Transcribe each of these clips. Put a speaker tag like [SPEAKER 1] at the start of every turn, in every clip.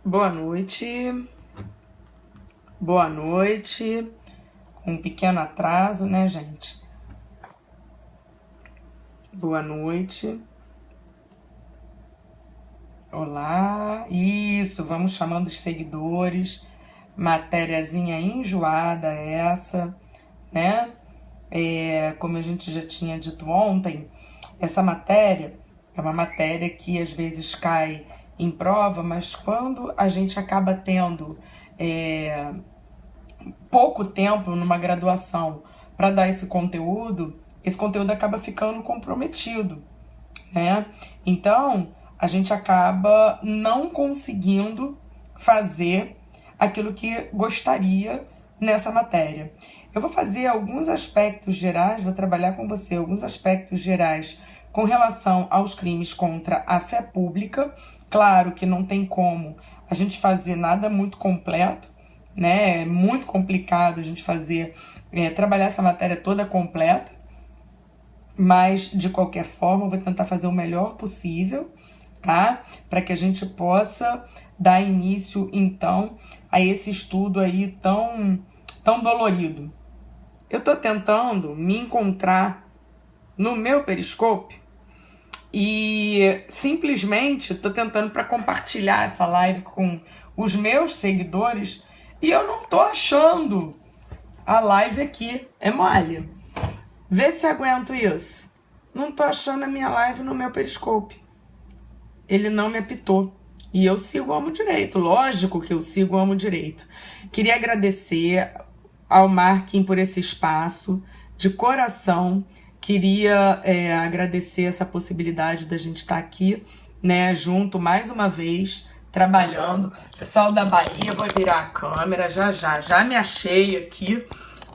[SPEAKER 1] Boa noite. Boa noite. Com um pequeno atraso, né, gente? Boa noite. Olá. Isso, vamos chamando os seguidores. Matériazinha enjoada essa, né? Como a gente já tinha dito ontem, essa matéria é uma matéria que às vezes cai em prova, mas quando a gente acaba tendo pouco tempo numa graduação para dar esse conteúdo acaba ficando comprometido, né? Então, a gente acaba não conseguindo fazer aquilo que gostaria nessa matéria. Eu vou fazer alguns aspectos gerais, vou trabalhar com você alguns aspectos gerais com relação aos crimes contra a fé pública. Claro que não tem como a gente fazer nada muito completo, né? É muito complicado a gente trabalhar essa matéria toda completa, mas de qualquer forma eu vou tentar fazer o melhor possível, tá? Para que a gente possa dar início então a esse estudo aí tão dolorido. Eu tô tentando me encontrar no meu Periscope e simplesmente tô tentando para compartilhar essa live com os meus seguidores e eu não tô achando a live aqui. É mole. Vê se aguento isso. Não tô achando a minha live no meu Periscope. Ele não me apitou. E eu sigo o Amo Direito. Lógico que eu sigo o Amo Direito. Queria agradecer ao Marquinhos por esse espaço. De coração, queria agradecer essa possibilidade da gente estar aqui, né, junto mais uma vez, trabalhando. Pessoal da Bahia, vou virar a câmera já me achei aqui,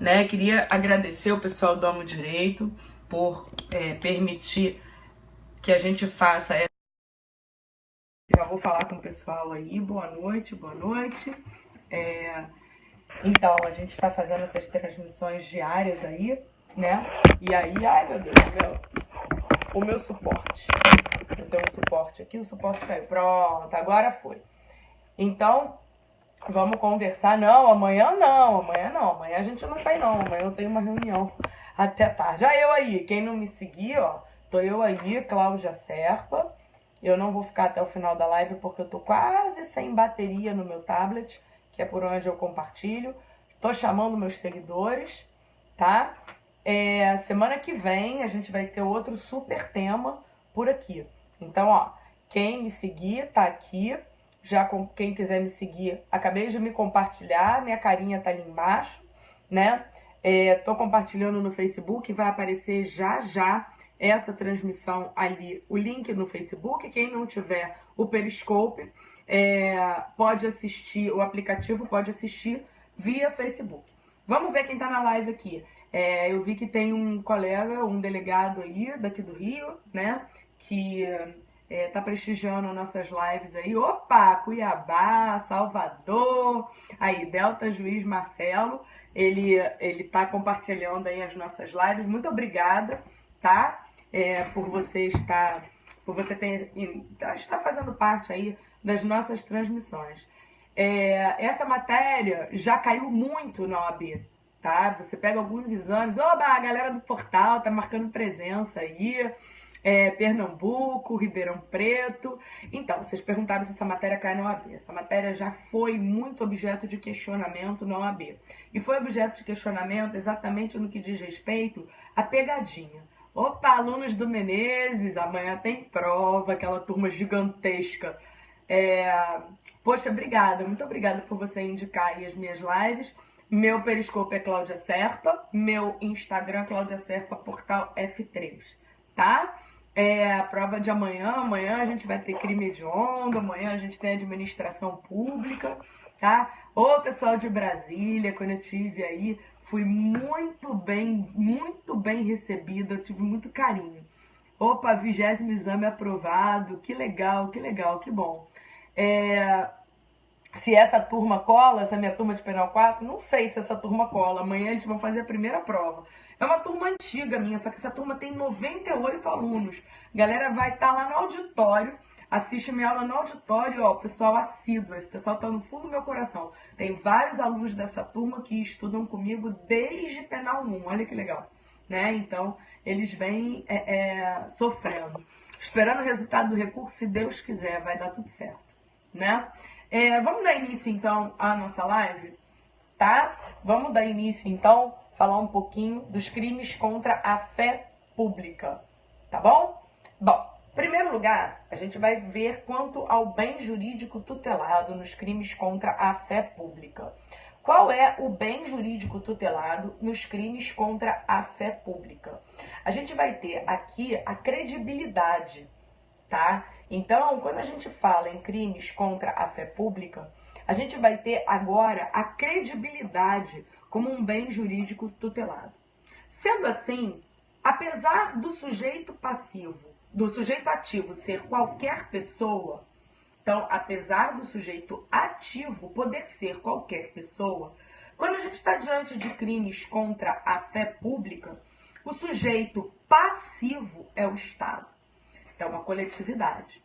[SPEAKER 1] né? Queria agradecer o pessoal do Amo Direito por permitir que a gente faça. Já vou falar com o pessoal aí. Boa noite, boa noite. Então, a gente está fazendo essas transmissões diárias aí, né? E aí, ai meu Deus, o meu suporte. Eu tenho um suporte aqui, o suporte caiu. Pronto, agora foi. Então, vamos conversar. Não, amanhã não. Amanhã a gente não vai não. Amanhã eu tenho uma reunião até tarde. Já eu aí, quem não me seguir, ó, tô eu aí, Cláudia Serpa. Eu não vou ficar até o final da live porque eu tô quase sem bateria no meu tablet, que é por onde eu compartilho. Tô chamando meus seguidores, tá? Semana que vem a gente vai ter outro super tema por aqui. Então, ó, quem me seguir tá aqui. Quem quiser me seguir, acabei de me compartilhar, minha carinha tá ali embaixo, né? Tô compartilhando no Facebook, vai aparecer já essa transmissão ali, o link no Facebook. Quem não tiver o Periscope, pode assistir, o aplicativo pode assistir via Facebook. Vamos ver quem tá na live aqui. Eu vi que tem um colega, um delegado aí, daqui do Rio, né, que tá prestigiando nossas lives aí. Opa, Cuiabá, Salvador, aí, Delta Juiz Marcelo, ele tá compartilhando aí as nossas lives. Muito obrigada, tá? Por você estar fazendo parte aí das nossas transmissões. Essa matéria já caiu muito na OAB, tá? Você pega alguns exames, oba, a galera do portal tá marcando presença aí, Pernambuco, Ribeirão Preto. Então, vocês perguntaram se essa matéria cai na OAB. Essa matéria já foi muito objeto de questionamento na OAB. E foi objeto de questionamento exatamente no que diz respeito à pegadinha. Opa, alunos do Menezes, amanhã tem prova, aquela turma gigantesca. Poxa, obrigada, muito obrigada por você indicar aí as minhas lives. Meu Periscope é Cláudia Serpa, meu Instagram Cláudia Serpa, portal F3, tá? A prova de amanhã a gente vai ter crime hediondo, amanhã a gente tem administração pública, tá? Ô, pessoal de Brasília, quando eu tive aí, fui muito bem recebida, eu tive muito carinho. Opa, 20º exame aprovado, que legal, que bom. Se essa turma cola, essa minha turma de Penal 4, não sei se essa turma cola. Amanhã eles vão fazer a primeira prova. É uma turma antiga minha, só que essa turma tem 98 alunos. A galera vai estar lá no auditório assiste minha aula no auditório, ó, pessoal assíduo, esse pessoal tá no fundo do meu coração. Tem vários alunos dessa turma que estudam comigo desde Penal 1, olha que legal, né? Então, eles vêm sofrendo, esperando o resultado do recurso, se Deus quiser, vai dar tudo certo, né? Vamos dar início, então, à nossa live, tá? Vamos dar início, então, falar um pouquinho dos crimes contra a fé pública, tá bom? Bom, em primeiro lugar, a gente vai ver quanto ao bem jurídico tutelado nos crimes contra a fé pública. Qual é o bem jurídico tutelado nos crimes contra a fé pública? A gente vai ter aqui a credibilidade, tá? Então, quando a gente fala em crimes contra a fé pública, a gente vai ter agora a credibilidade como um bem jurídico tutelado. Sendo assim, apesar do sujeito passivo, do sujeito ativo ser qualquer pessoa, então, apesar do sujeito ativo poder ser qualquer pessoa, quando a gente está diante de crimes contra a fé pública, o sujeito passivo é o Estado, é uma coletividade.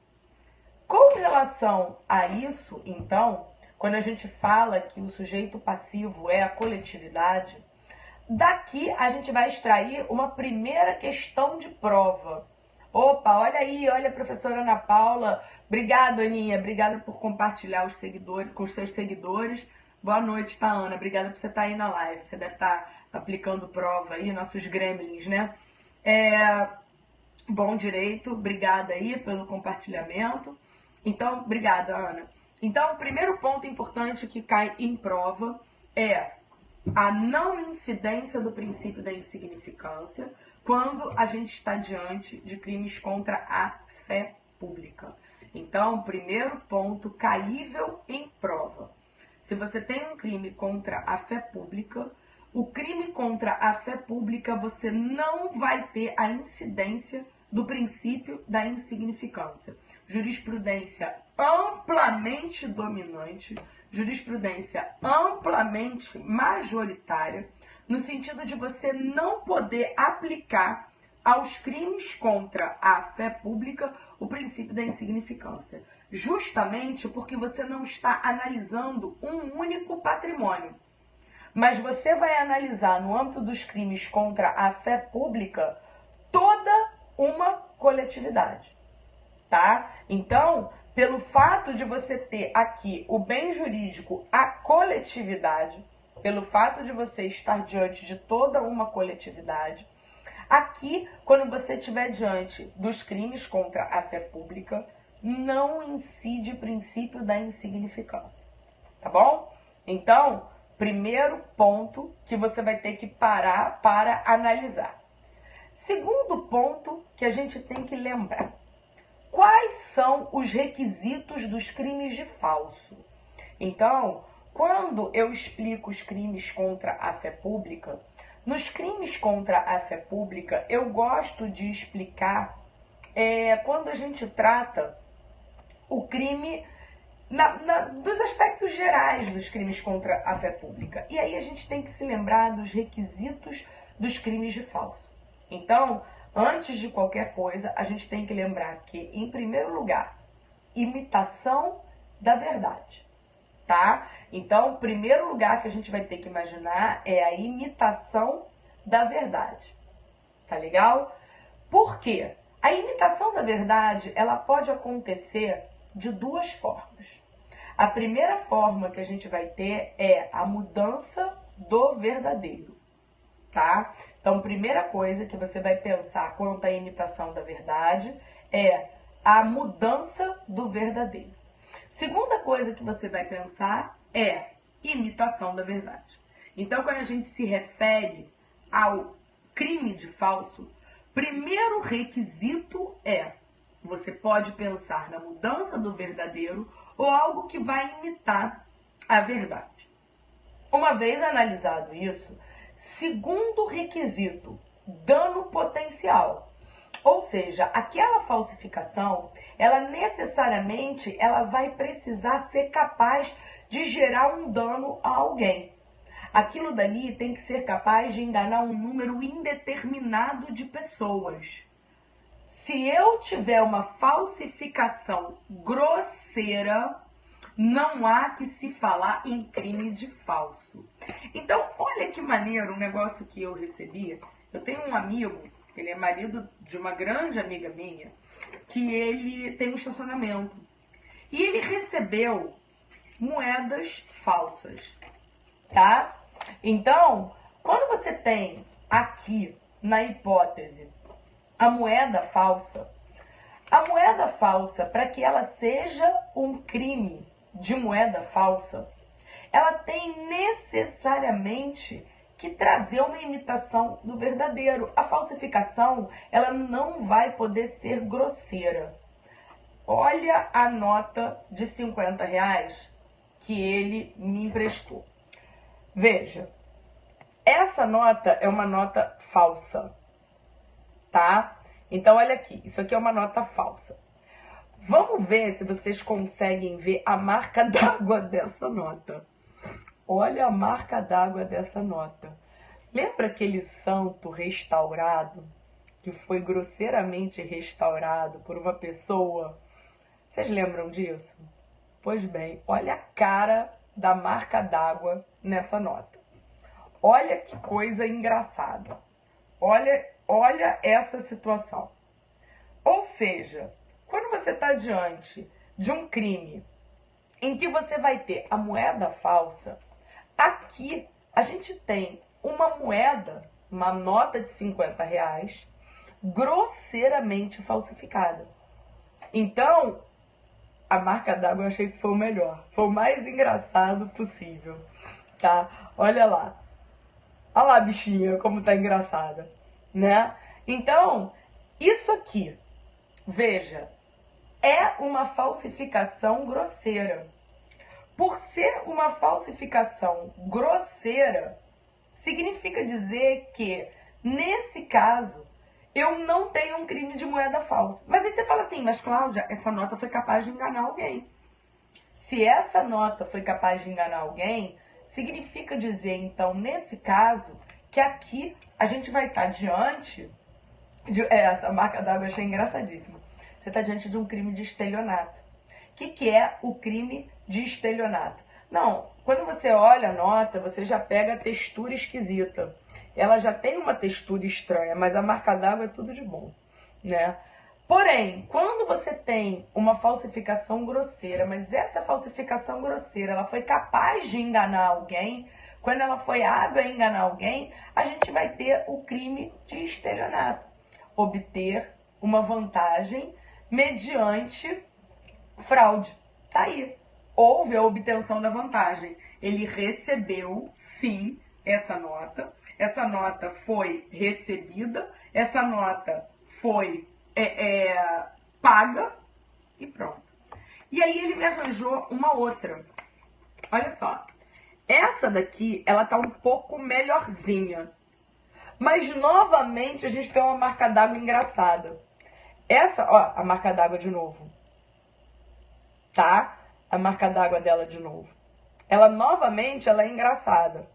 [SPEAKER 1] Com relação a isso, então, quando a gente fala que o sujeito passivo é a coletividade, daqui a gente vai extrair uma primeira questão de prova. Opa, olha aí, olha a professora Ana Paula. Obrigada, Aninha. Obrigada por compartilhar os seguidores, com os seus seguidores. Boa noite, tá, Ana? Obrigada por você estar aí na live. Você deve estar aplicando prova aí, nossos gremlins, né? Bom direito. Obrigada aí pelo compartilhamento. Então, obrigada, Ana. Então, o primeiro ponto importante que cai em prova é a não incidência do princípio da insignificância quando a gente está diante de crimes contra a fé pública. Então, primeiro ponto, caível em prova. Se você tem um crime contra a fé pública, o crime contra a fé pública você não vai ter a incidência do princípio da insignificância. Jurisprudência amplamente dominante, jurisprudência amplamente majoritária, no sentido de você não poder aplicar aos crimes contra a fé pública o princípio da insignificância. Justamente porque você não está analisando um único patrimônio. Mas você vai analisar, no âmbito dos crimes contra a fé pública, toda uma coletividade, tá? Então, pelo fato de você ter aqui o bem jurídico, a coletividade, pelo fato de você estar diante de toda uma coletividade, aqui, quando você estiver diante dos crimes contra a fé pública, não incide o princípio da insignificância, tá bom? Então, primeiro ponto que você vai ter que parar para analisar. Segundo ponto que a gente tem que lembrar. Quais são os requisitos dos crimes de falso? Então, quando eu explico os crimes contra a fé pública, nos crimes contra a fé pública, eu gosto de explicar quando a gente trata o crime dos aspectos gerais dos crimes contra a fé pública. E aí a gente tem que se lembrar dos requisitos dos crimes de falso. Então, antes de qualquer coisa, a gente tem que lembrar que, em primeiro lugar, imitação da verdade, tá? Então, o primeiro lugar que a gente vai ter que imaginar é a imitação da verdade, tá legal? Por quê? A imitação da verdade, ela pode acontecer de duas formas. A primeira forma que a gente vai ter é a mudança do verdadeiro, tá? Então, primeira coisa que você vai pensar quanto à imitação da verdade é a mudança do verdadeiro. Segunda coisa que você vai pensar é imitação da verdade. Então, quando a gente se refere ao crime de falso, primeiro requisito é você pode pensar na mudança do verdadeiro ou algo que vai imitar a verdade. Uma vez analisado isso, segundo requisito, dano potencial. Ou seja, aquela falsificação, ela necessariamente vai precisar ser capaz de gerar um dano a alguém. Aquilo dali tem que ser capaz de enganar um número indeterminado de pessoas. Se eu tiver uma falsificação grosseira, não há que se falar em crime de falso. Então, olha que maneiro um negócio que eu recebi. Eu tenho um amigo, ele é marido de uma grande amiga minha, que ele tem um estacionamento. E ele recebeu moedas falsas, tá? Então, quando você tem aqui, na hipótese, a moeda falsa, para que ela seja um crime de moeda falsa, ela tem necessariamente que trazer uma imitação do verdadeiro. A falsificação, ela não vai poder ser grosseira. Olha a nota de R$50 que ele me emprestou. Veja, essa nota é uma nota falsa, tá? Então, olha aqui, isso aqui é uma nota falsa. Vamos ver se vocês conseguem ver a marca d'água dessa nota. Olha a marca d'água dessa nota. Lembra aquele santo restaurado, que foi grosseiramente restaurado por uma pessoa? Vocês lembram disso? Pois bem, olha a cara da marca d'água nessa nota. Olha que coisa engraçada. Olha essa situação. Ou seja, quando você está diante de um crime em que você vai ter a moeda falsa, aqui a gente tem uma moeda, uma nota de R$50, grosseiramente falsificada. Então, a marca d'água eu achei que foi o melhor. Foi o mais engraçado possível, tá? Olha lá. Olha lá, bichinha, como tá engraçada, né? Então, isso aqui, veja, é uma falsificação grosseira. Por ser uma falsificação grosseira, significa dizer que, nesse caso, eu não tenho um crime de moeda falsa. Mas aí você fala assim, mas Cláudia, essa nota foi capaz de enganar alguém. Se essa nota foi capaz de enganar alguém, significa dizer, então, nesse caso, que aqui a gente vai estar diante de... essa marca d'água eu achei engraçadíssima. Você está diante de um crime de estelionato. O que é o crime de estelionato? Não, quando você olha a nota, você já pega a textura esquisita. Ela já tem uma textura estranha, mas a marca d'água é tudo de bom, né? Porém, quando você tem uma falsificação grosseira, mas essa falsificação grosseira, ela foi capaz de enganar alguém, quando ela foi hábil a enganar alguém, a gente vai ter o crime de estelionato. Obter uma vantagem mediante fraude. Tá aí. Houve a obtenção da vantagem. Ele recebeu, sim, essa nota foi recebida, essa nota foi paga e pronto. E aí ele me arranjou uma outra. Olha só. Essa daqui, ela tá um pouco melhorzinha. Mas novamente a gente tem uma marca d'água engraçada. Essa, ó, a marca d'água de novo. Tá? A marca d'água dela de novo. Ela novamente, ela é engraçada.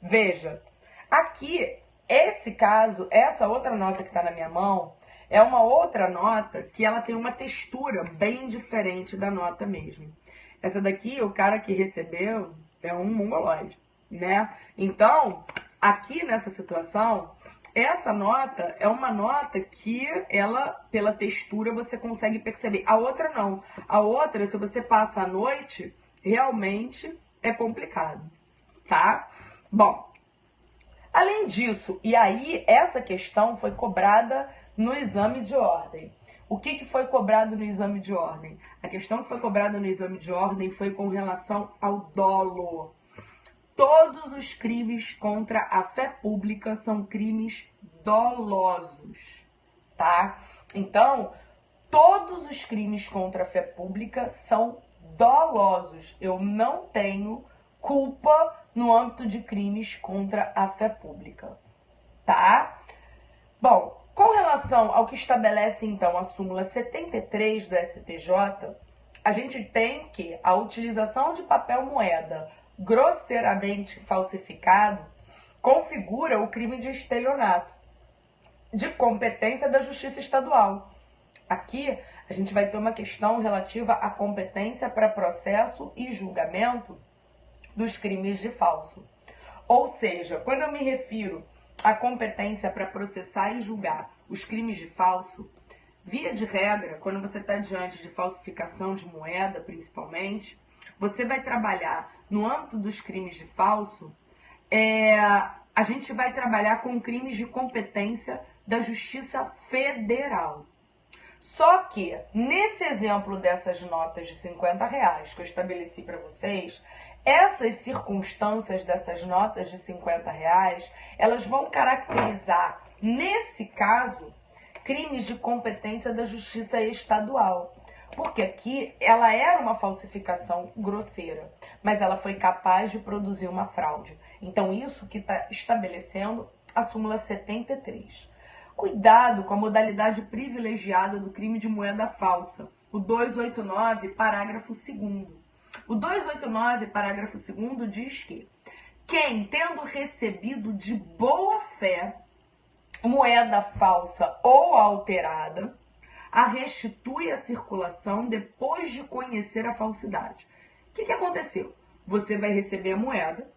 [SPEAKER 1] Veja, aqui, esse caso, essa outra nota que tá na minha mão, é uma outra nota que ela tem uma textura bem diferente da nota mesmo. Essa daqui, o cara que recebeu é um mongoloide, né? Então, aqui nessa situação, essa nota é uma nota que ela, pela textura, você consegue perceber. A outra não. A outra, se você passa a noite, realmente é complicado, tá? Bom, além disso, e aí essa questão foi cobrada no exame de ordem. O que foi cobrado no exame de ordem? A questão que foi cobrada no exame de ordem foi com relação ao dolo. Todos os crimes contra a fé pública são crimes dolosos, tá? Então, todos os crimes contra a fé pública são dolosos. Eu não tenho culpa no âmbito de crimes contra a fé pública, tá? Bom, com relação ao que estabelece, então, a súmula 73 do STJ, a gente tem que a utilização de papel moeda grosseiramente falsificado configura o crime de estelionato. de competência da Justiça Estadual. Aqui, a gente vai ter uma questão relativa à competência para processo e julgamento dos crimes de falso. Ou seja, quando eu me refiro à competência para processar e julgar os crimes de falso, via de regra, quando você está diante de falsificação de moeda, principalmente, você vai trabalhar no âmbito dos crimes de falso, a gente vai trabalhar com crimes de competência da Justiça Federal. Só que, nesse exemplo dessas notas de R$50 que eu estabeleci para vocês, essas circunstâncias dessas notas de R$50, elas vão caracterizar, nesse caso, crimes de competência da Justiça Estadual. Porque aqui ela era uma falsificação grosseira, mas ela foi capaz de produzir uma fraude. Então, isso que está estabelecendo a súmula 73. Cuidado com a modalidade privilegiada do crime de moeda falsa, o 289, parágrafo 2º. O 289, parágrafo 2º, diz que quem, tendo recebido de boa fé moeda falsa ou alterada, a restitui à circulação depois de conhecer a falsidade. O que aconteceu? Você vai receber a moeda,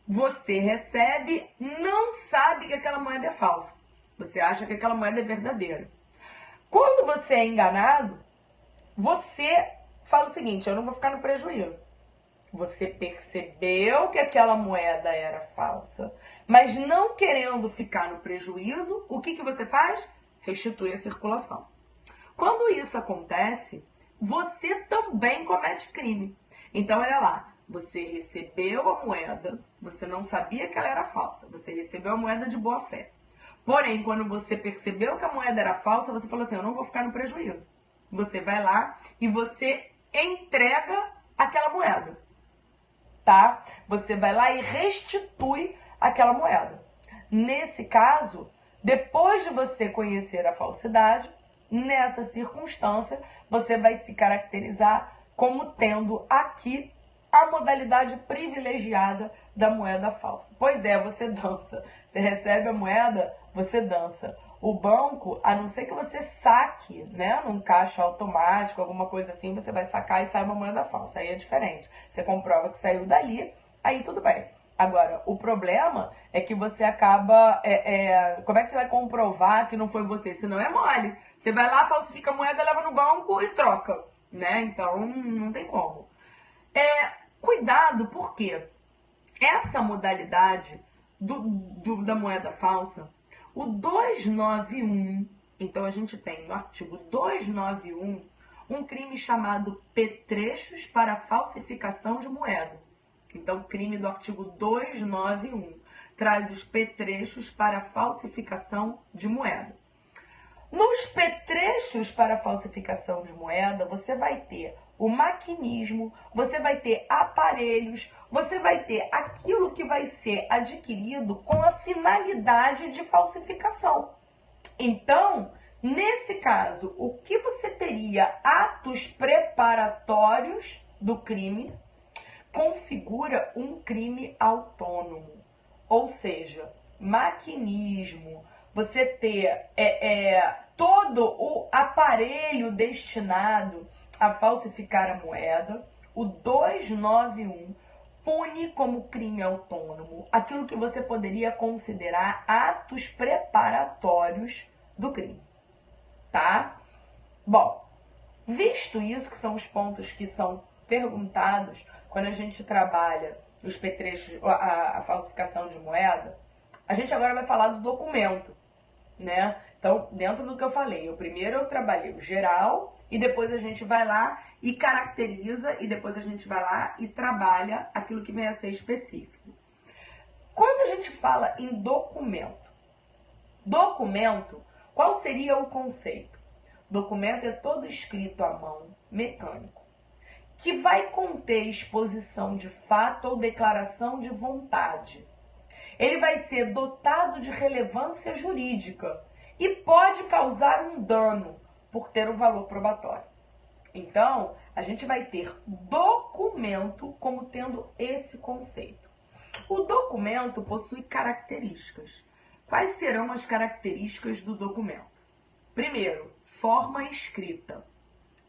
[SPEAKER 1] você recebe, não sabe que aquela moeda é falsa. Você acha que aquela moeda é verdadeira. Quando você é enganado, você fala o seguinte: eu não vou ficar no prejuízo. Você percebeu que aquela moeda era falsa, mas não querendo ficar no prejuízo, o que você faz? Restitui a circulação. Quando isso acontece, você também comete crime. Então, olha lá, você recebeu a moeda, você não sabia que ela era falsa, você recebeu a moeda de boa fé. Porém, quando você percebeu que a moeda era falsa, você falou assim: eu não vou ficar no prejuízo. Você vai lá e você entrega aquela moeda, tá? Você vai lá e restitui aquela moeda. Nesse caso, depois de você conhecer a falsidade, nessa circunstância, você vai se caracterizar como tendo aqui a modalidade privilegiada da moeda falsa. Pois é, você dança. Você recebe a moeda, você dança. O banco, a não ser que você saque, né, num caixa automático, alguma coisa assim, você vai sacar e sai uma moeda falsa. Aí é diferente. Você comprova que saiu dali, aí tudo bem. Agora, o problema é que você acaba... como é que você vai comprovar que não foi você? Se não é mole. Você vai lá, falsifica a moeda, leva no banco e troca, né? Então, não tem como. Cuidado, porque essa modalidade da moeda falsa, o 291, então a gente tem no artigo 291 um crime chamado petrechos para falsificação de moeda. Então, crime do artigo 291 traz os petrechos para falsificação de moeda. Nos petrechos para falsificação de moeda, você vai ter o maquinismo, você vai ter aparelhos, você vai ter aquilo que vai ser adquirido com a finalidade de falsificação. Então, nesse caso, o que você teria atos preparatórios do crime configura um crime autônomo. Ou seja, maquinismo, você ter todo o aparelho destinado a falsificar a moeda, o 291 pune como crime autônomo aquilo que você poderia considerar atos preparatórios do crime, tá? Bom, visto isso, que são os pontos que são perguntados quando a gente trabalha os petrechos, a falsificação de moeda, a gente agora vai falar do documento, né? Então, dentro do que eu falei, primeiro eu trabalhei o geral e depois a gente vai lá e caracteriza e depois a gente vai lá e trabalha aquilo que vem a ser específico. Quando a gente fala em documento, qual seria o conceito? Documento é todo escrito à mão, mecânico, que vai conter exposição de fato ou declaração de vontade. Ele vai ser dotado de relevância jurídica e pode causar um dano por ter um valor probatório. Então, a gente vai ter documento como tendo esse conceito. O documento possui características. Quais serão as características do documento? Primeiro, forma escrita.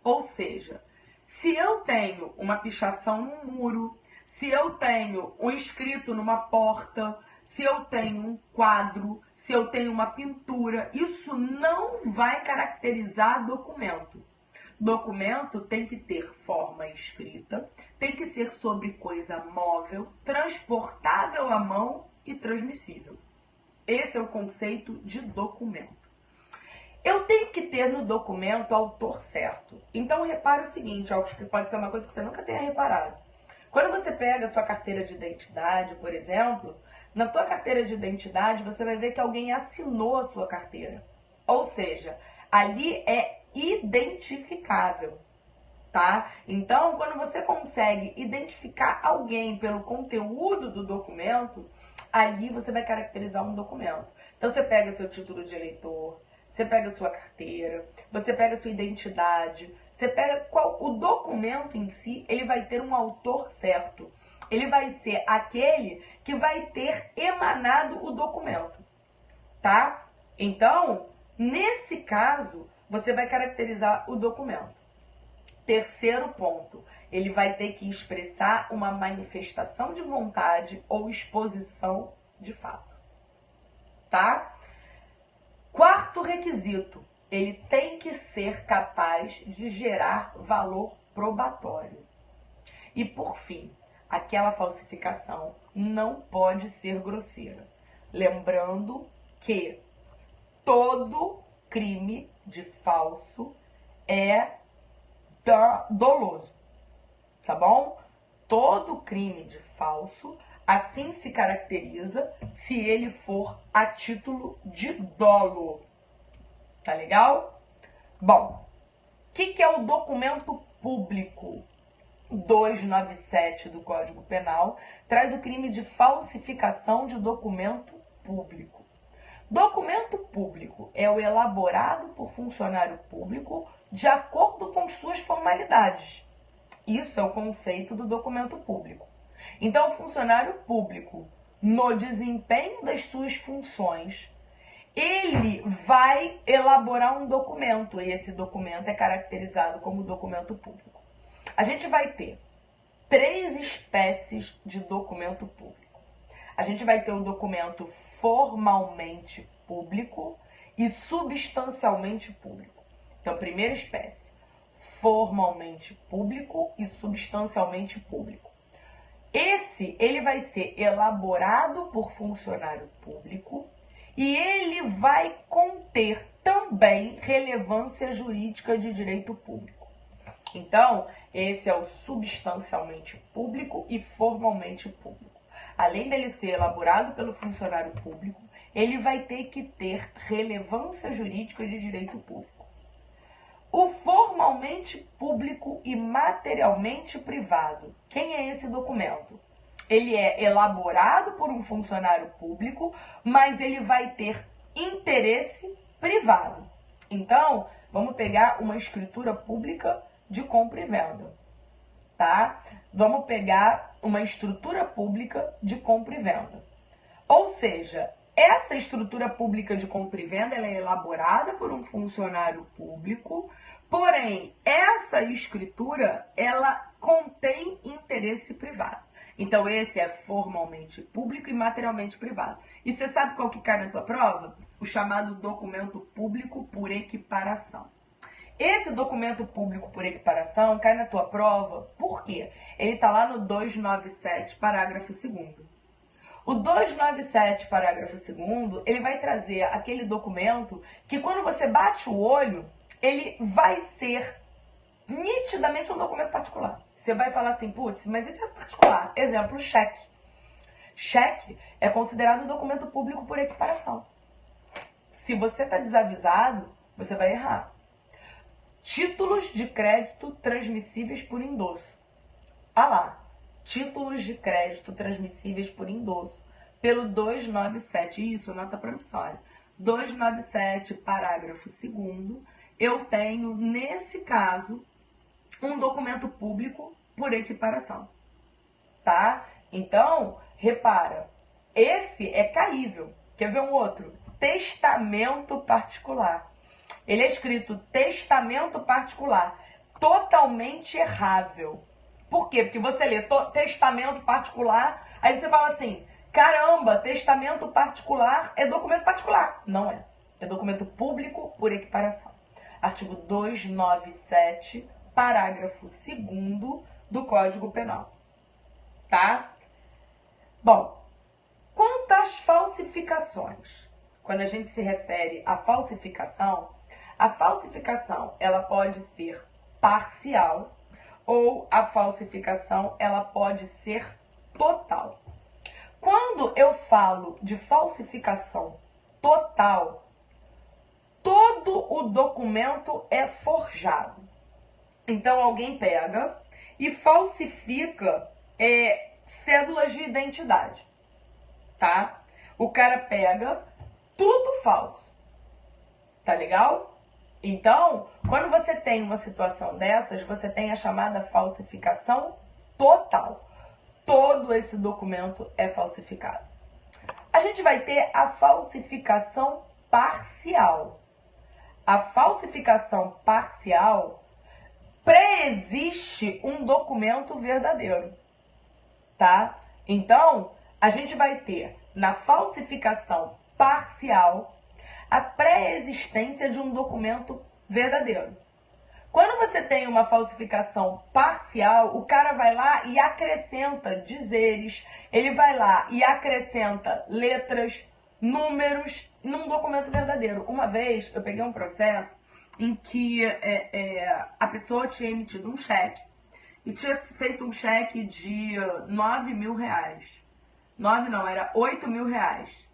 [SPEAKER 1] Ou seja, se eu tenho uma pichação num muro, se eu tenho um escrito numa porta, se eu tenho um quadro, se eu tenho uma pintura, isso não vai caracterizar documento. Documento tem que ter forma escrita, tem que ser sobre coisa móvel, transportável à mão e transmissível. Esse é o conceito de documento. Eu tenho que ter no documento o autor certo. Então, repare o seguinte, algo que pode ser uma coisa que você nunca tenha reparado. Quando você pega a sua carteira de identidade, por exemplo, na tua carteira de identidade, você vai ver que alguém assinou a sua carteira. Ou seja, ali é identificável, tá? Então, quando você consegue identificar alguém pelo conteúdo do documento, ali você vai caracterizar um documento. Então, você pega seu título de eleitor, você pega a sua carteira, você pega a sua identidade, você pega o documento em si, ele vai ter um autor certo. Ele vai ser aquele que vai ter emanado o documento, tá? Então, nesse caso, você vai caracterizar o documento. Terceiro ponto, ele vai ter que expressar uma manifestação de vontade ou exposição de fato, tá? Quarto requisito, ele tem que ser capaz de gerar valor probatório. E por fim, aquela falsificação não pode ser grosseira. Lembrando que todo crime de falso é doloso, tá bom? Todo crime de falso assim se caracteriza se ele for a título de dolo. Tá legal? Bom, o que é o documento público? 297 do Código Penal traz o crime de falsificação de documento público. Documento público é o elaborado por funcionário público de acordo com suas formalidades. Isso é o conceito do documento público. Então, o funcionário público, no desempenho das suas funções, ele vai elaborar um documento, e esse documento é caracterizado como documento público. A gente vai ter 3 espécies de documento público. A gente vai ter o documento formalmente público e substancialmente público. Então, primeira espécie, formalmente público e substancialmente público. Ele vai ser elaborado por funcionário público e ele vai conter também relevância jurídica de direito público. Então, esse é o substancialmente público e formalmente público. Além dele ser elaborado pelo funcionário público, ele vai ter que ter relevância jurídica de direito público. O formalmente público e materialmente privado. Quem é esse documento? Ele é elaborado por um funcionário público, mas ele vai ter interesse privado. Então, vamos pegar uma escritura pública de compra e venda, tá? Vamos pegar uma estrutura pública de compra e venda. Ou seja, essa estrutura pública de compra e venda ela é elaborada por um funcionário público, porém, essa escritura ela contém interesse privado. Então, esse é formalmente público e materialmente privado. E você sabe qual que cai na tua prova? O chamado documento público por equiparação. Esse documento público por equiparação cai na tua prova, por quê? Ele está lá no 297, parágrafo 2º. O 297, parágrafo 2º, ele vai trazer aquele documento que quando você bate o olho, ele vai ser nitidamente um documento particular. Você vai falar assim, putz, mas isso é particular. Exemplo, cheque. Cheque é considerado um documento público por equiparação. Se você está desavisado, você vai errar. Títulos de crédito transmissíveis por endosso. Ah lá, títulos de crédito transmissíveis por endosso, pelo 297, isso, nota promissória. 297, parágrafo 2º, eu tenho, nesse caso, um documento público por equiparação, tá? Então, repara, esse é caível. Quer ver um outro? Testamento particular. Ele é escrito testamento particular, totalmente errável. Por quê? Porque você lê testamento particular, aí você fala assim, caramba, testamento particular é documento particular. Não é. É documento público por equiparação. Artigo 297, parágrafo 2º do Código Penal. Tá? Bom, quanto às falsificações, quando a gente se refere à falsificação, a falsificação ela pode ser parcial ou a falsificação ela pode ser total. Quando eu falo de falsificação total, todo o documento é forjado. Então alguém pega e falsifica cédulas de identidade, tá? O cara pega tudo falso, tá legal? Então, quando você tem uma situação dessas, você tem a chamada falsificação total. Todo esse documento é falsificado. A gente vai ter a falsificação parcial. A falsificação parcial preexiste um documento verdadeiro, tá? Então, a gente vai ter na falsificação parcial a pré-existência de um documento verdadeiro. Quando você tem uma falsificação parcial, o cara vai lá e acrescenta dizeres, ele vai lá e acrescenta letras, números num documento verdadeiro. Uma vez eu peguei um processo em que a pessoa tinha emitido um cheque e tinha feito um cheque de 9 mil reais. 9 não, era 8 mil reais.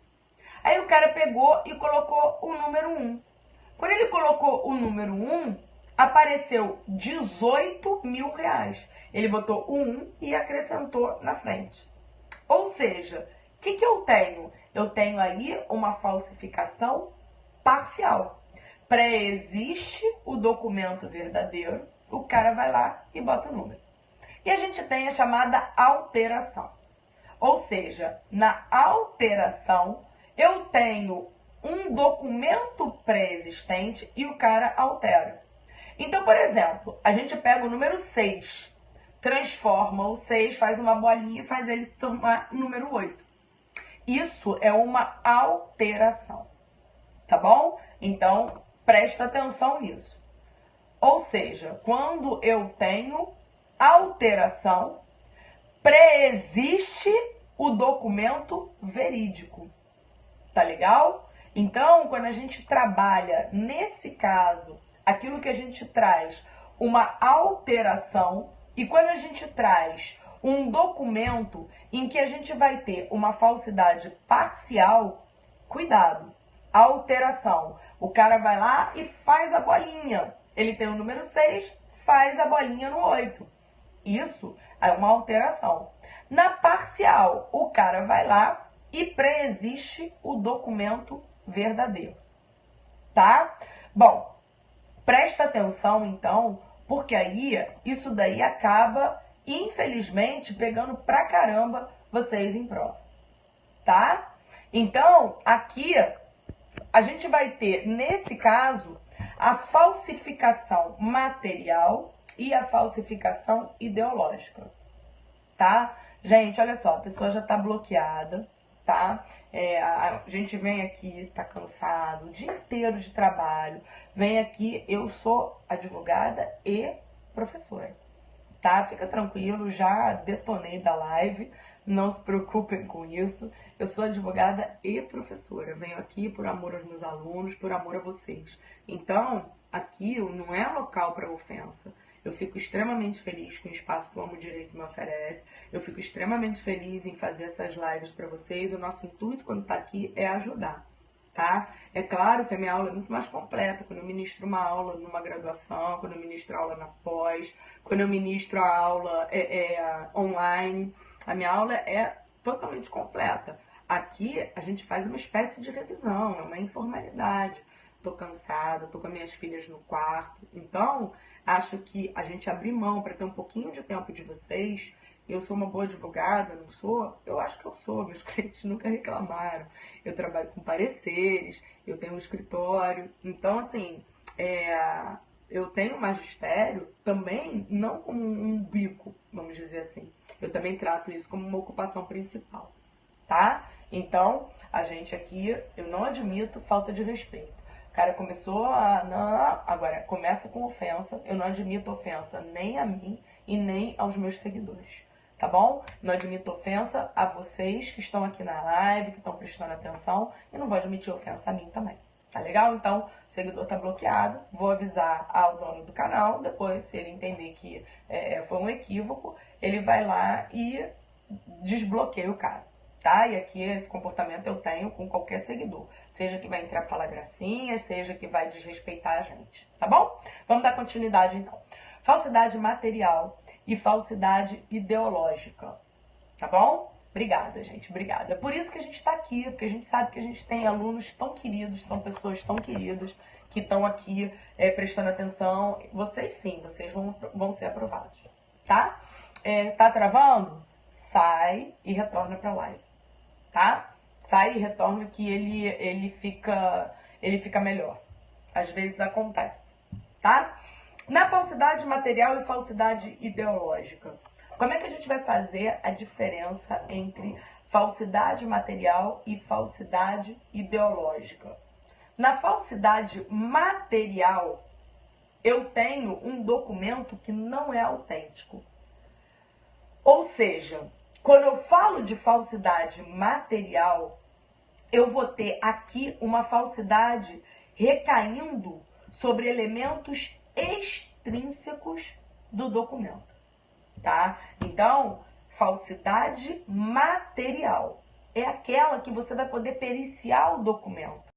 [SPEAKER 1] Aí o cara pegou e colocou o número 1. Quando ele colocou o número 1, apareceu 18 mil reais. Ele botou o 1 e acrescentou na frente. Ou seja, o que eu tenho? Eu tenho aí uma falsificação parcial. Pré-existe o documento verdadeiro, o cara vai lá e bota o número. E a gente tem a chamada alteração. Ou seja, na alteração, eu tenho um documento pré-existente e o cara altera. Então, por exemplo, a gente pega o número 6, transforma o 6, faz uma bolinha e faz ele se tornar número 8. Isso é uma alteração, tá bom? Então, presta atenção nisso. Ou seja, quando eu tenho alteração, pré-existe o documento verídico. Tá legal? Então, quando a gente trabalha, nesse caso, aquilo que a gente traz uma alteração e quando a gente traz um documento em que a gente vai ter uma falsidade parcial, cuidado. Alteração. O cara vai lá e faz a bolinha. Ele tem o número 6, faz a bolinha no 8. Isso é uma alteração. Na parcial, o cara vai lá e pré-existe o documento verdadeiro. Tá? Bom, presta atenção então, porque aí isso daí acaba, infelizmente, pegando pra caramba vocês em prova. Tá? Então, aqui a gente vai ter, nesse caso, a falsificação material e a falsificação ideológica. Tá? Gente, olha só, a pessoa já tá bloqueada, tá? A gente vem aqui, tá cansado, o dia inteiro de trabalho, vem aqui, eu sou advogada e professora, tá? Fica tranquilo, já detonei da live, não se preocupem com isso, eu sou advogada e professora, venho aqui por amor aos meus alunos, por amor a vocês. Então, aqui não é local para ofensa. Eu fico extremamente feliz com o espaço que o Amo Direito me oferece. Eu fico extremamente feliz em fazer essas lives para vocês. O nosso intuito quando tá aqui é ajudar, tá? É claro que a minha aula é muito mais completa. Quando eu ministro uma aula numa graduação, quando eu ministro aula na pós, quando eu ministro a aula online, a minha aula é totalmente completa. Aqui a gente faz uma espécie de revisão, é uma informalidade. Tô cansada, tô com as minhas filhas no quarto. Então, acho que a gente abrir mão para ter um pouquinho de tempo de vocês Eu sou uma boa advogada, não sou? Eu acho que eu sou, meus clientes nunca reclamaram. Eu trabalho com pareceres, eu tenho um escritório. Então, assim, eu tenho magistério também, não como um bico, vamos dizer assim. Eu também trato isso como uma ocupação principal, tá? Então, a gente aqui, eu não admito falta de respeito. O cara começou a... Não, agora, começa com ofensa. Eu não admito ofensa nem a mim e nem aos meus seguidores. Tá bom? Não admito ofensa a vocês que estão aqui na live, que estão prestando atenção. E não vou admitir ofensa a mim também. Tá legal? Então, o seguidor tá bloqueado. Vou avisar ao dono do canal. Depois, se ele entender que foi um equívoco, ele vai lá e desbloqueia o cara. Tá? E aqui esse comportamento eu tenho com qualquer seguidor. Seja que vai entrar pra gracinha, seja que vai desrespeitar a gente. Tá bom? Vamos dar continuidade então. Falsidade material e falsidade ideológica. Tá bom? Obrigada, gente. Obrigada. É por isso que a gente está aqui, porque a gente sabe que a gente tem alunos tão queridos, são pessoas tão queridas que estão aqui prestando atenção. Vocês sim, vocês vão ser aprovados. Tá? Tá travando? Sai e retorna pra live. Tá? Sai e retorna que ele fica melhor. Às vezes acontece. Tá? Na falsidade material e falsidade ideológica, como é que a gente vai fazer a diferença entre falsidade material e falsidade ideológica? Na falsidade material, eu tenho um documento que não é autêntico. Ou seja, quando eu falo de falsidade material, eu vou ter aqui uma falsidade recaindo sobre elementos extrínsecos do documento, tá? Então, falsidade material é aquela que você vai poder periciar o documento.